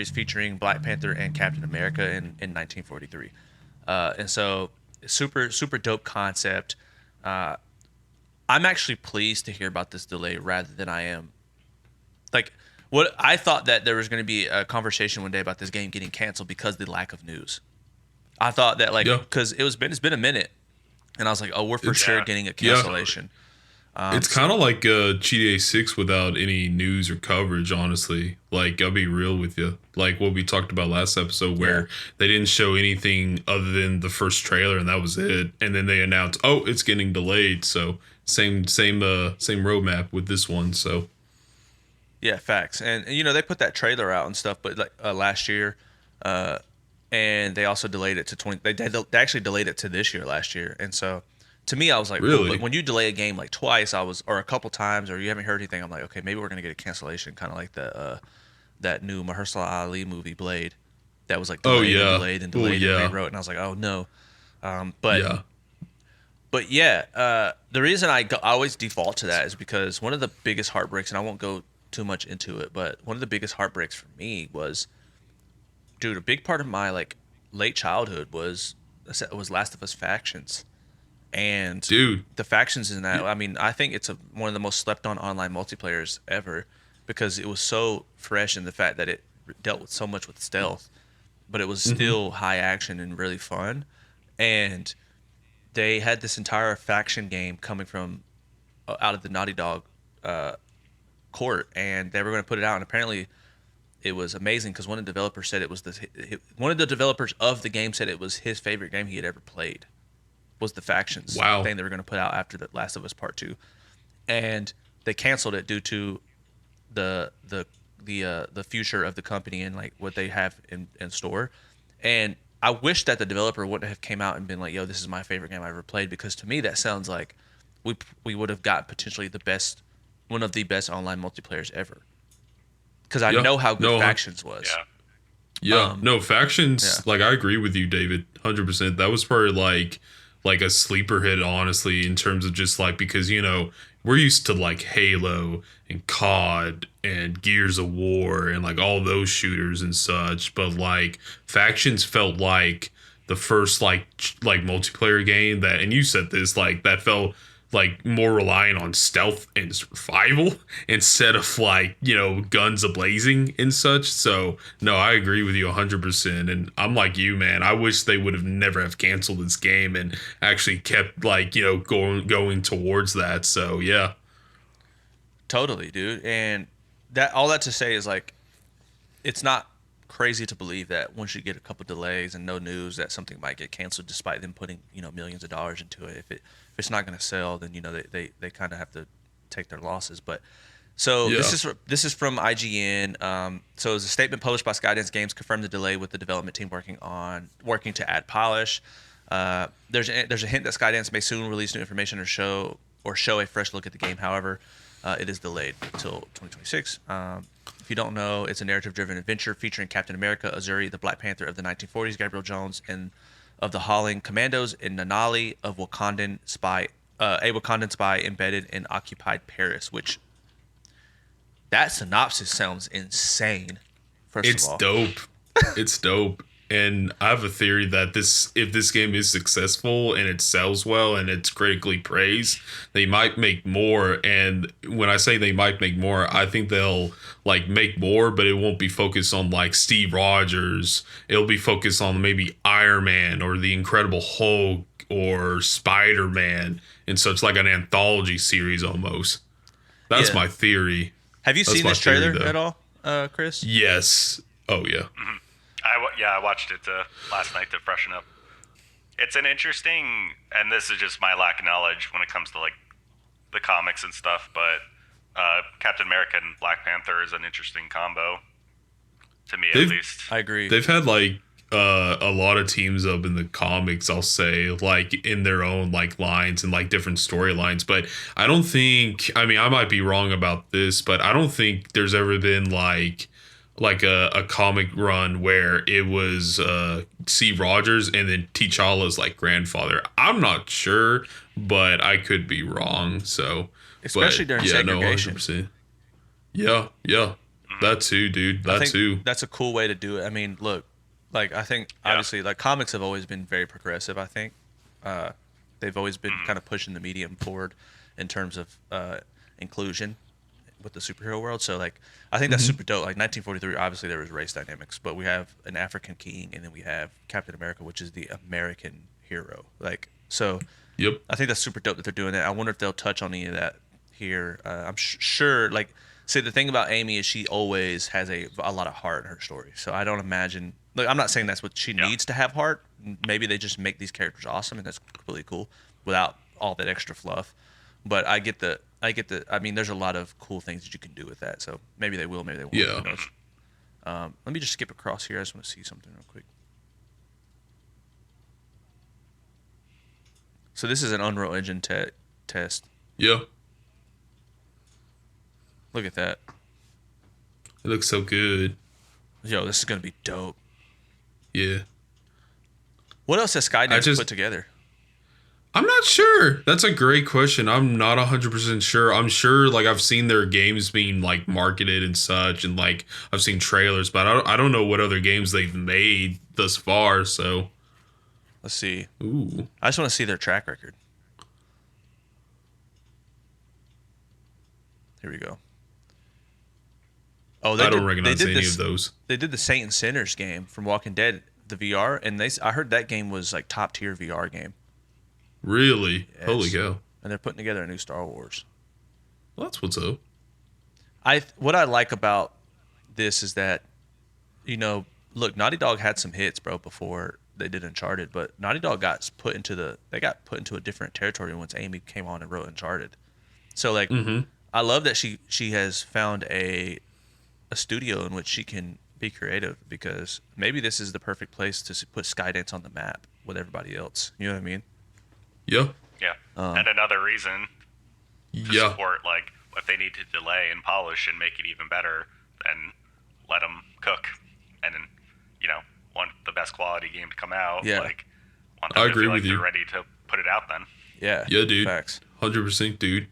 featuring Black Panther and Captain America in 1943. And so super dope concept. Uh, I'm actually pleased to hear about this delay rather than I am like what I thought that there was going to be a conversation one day about this game getting canceled because of the lack of news. I thought that like Yeah, because it's been a minute, and I was like, oh, we're for it's sure Yeah, getting a yeah. totally. cancellation. It's So kind of like GTA 6 without any news or coverage, honestly. Like, I'll be real with you. Like what we talked about last episode, yeah, where they didn't show anything other than the first trailer, and that was it. And then they announced, oh, it's getting delayed. So, same roadmap with this one. So, yeah, facts. And you know they put that trailer out and stuff, but like last year, uh, and they also delayed it to 20. They actually delayed it to this year last year, and so to me I was like, cool. But really? when you delay a game like twice, I was or a couple times, or you haven't heard anything, I'm like, okay, maybe we're gonna get a cancellation, kind of like the that new Mahershala Ali movie Blade, that was like Oh, delayed and yeah. delayed and Oh, delayed and yeah. rewrote, and I was like, oh no. Um, but Yeah. but yeah, the reason I always default to that is because one of the biggest heartbreaks, and I won't go too much into it, but one of the biggest heartbreaks for me was, dude, a big part of my like late childhood was Last of Us Factions, and Dude. the factions in that. Y- I mean, I think it's one of the most slept on online multiplayers ever because it was so fresh in the fact that it dealt with so much with stealth, but it was mhm. still high action and really fun, and they had this entire faction game coming from out of the Naughty Dog uh, court, and they were going to put it out. And apparently, it was amazing because one of the developers said it was one of the developers of the game said it was his favorite game he had ever played. Was the factions Wow. thing they were going to put out after the Last of Us Part Two, and they canceled it due to the the the future of the company and like what they have in store. And I wish that the developer wouldn't have came out and been like, "Yo, this is my favorite game I ever played," because to me that sounds like we would have got potentially the best, one of the best online multiplayers ever. Because I Yeah. know how good No, Factions was. Yeah, yeah, Um, no, yeah, factions. Like, I agree with you, David, 100%. That was probably like a sleeper hit, honestly, in terms of just like, because we're used to like Halo and COD and Gears of War and like all those shooters and such, but like factions felt like the first like multiplayer game that, and you said this, like that felt like more reliant on stealth and survival instead of like guns ablazing and such. So no, I agree with you 100%. And I'm like you, man. I wish they would have never have canceled this game and actually kept like going towards that. So yeah. totally, dude. And that all that to say is like it's not crazy to believe that once you get a couple delays and no news that something might get canceled despite them putting millions of dollars into it. If it's not going to sell, then they kind of have to take their losses. But so Yeah. this is from IGN. So it was a statement published by Skydance Games confirmed the delay with the development team working to add polish. There's a hint that Skydance may soon release new information or show a fresh look at the game. However, it is delayed until 2026. If you don't know, it's a narrative-driven adventure featuring Captain America, Azuri, the Black Panther of the 1940s, Gabriel Jones, and of the Howling Commandos, and Nanali, a Wakandan spy embedded in occupied Paris. Which that synopsis sounds insane. First of It's all, dope. It's dope. And I have a theory that if this game is successful and it sells well and it's critically praised, they might make more. And when I say they might make more, I think they'll like make more, but it won't be focused on like Steve Rogers. It'll be focused on maybe Iron Man or the Incredible Hulk or Spider Man and such, like an anthology series almost. That's yeah. my theory. Have you That's seen my this theory trailer at though. all, Chris? Yes. Oh yeah. yeah, I watched it last night to freshen up. It's an interesting, and this is just my lack of knowledge when it comes to like the comics and stuff, but Captain America and Black Panther is an interesting combo to me, at They've least. I agree. they've had like a lot of teams up in the comics, I'll say, like in their own like lines and like different storylines. But I don't think, I mean, I might be wrong about this, but I don't think there's ever been like a comic run where it was Steve Rogers and then T'Challa's like grandfather. I'm not sure, but I could be wrong. So, but Especially during yeah, no, segregation. 100%. Yeah, yeah. That too, dude. I That think too. that's a cool way to do it. I mean, look, like I think Yeah. obviously like comics have always been very progressive. I think uh, they've always been kind of pushing the medium forward in terms of inclusion with the superhero world. So like I think that's super dope. Like 1943, obviously there was race dynamics, but we have an African king, and then we have Captain America, which is the American hero. Like so, Yep. I think that's super dope that they're doing that. I wonder if they'll touch on any of that here. I'm sure. Like, see, the thing about Amy is she always has a lot of heart in her story. So I don't imagine. Look, I'm not saying that's what she Yeah. needs to have heart. Maybe they just make these characters awesome, and that's completely cool without all that extra fluff. But I get the. I mean, there's a lot of cool things that you can do with that. So maybe they will. Maybe they won't. Yeah. Who knows? Let me just skip across here. I just want to see something real quick. So this is an Unreal Engine test. Yeah. Look at that. It looks so good. Yo, this is gonna be dope. Yeah. What else has Skydance just- put together? I'm not sure. That's a great question. I'm not 100% sure. I'm sure, like, I've seen their games being, like, marketed and such, and, like, I've seen trailers, but I don't know what other games they've made thus far, so. Let's see. Ooh. I just want to see their track record. Here we go. Oh, I don't recognize any of those. They did the Saint and Sinners game from Walking Dead, the VR, and I heard that game was like top tier VR game. Really? Yes. Holy cow. And they're putting together a new Star Wars. Well, that's what's up. What I like about this is that, look, Naughty Dog had some hits, bro, before they did Uncharted, but Naughty Dog got put into a different territory once Amy came on and wrote Uncharted. So like, I love that she has found a studio in which she can be creative, because maybe this is the perfect place to put Skydance on the map with everybody else. You know what I mean? Yeah. Yeah. And another reason to Yeah. support, like, if they need to delay and polish and make it even better, then let them cook. And then, want the best quality game to come out. Yeah. Like, want them I to agree feel like with you. they're ready to put it out then. Yeah. Yeah, dude. Facts. 100%, dude.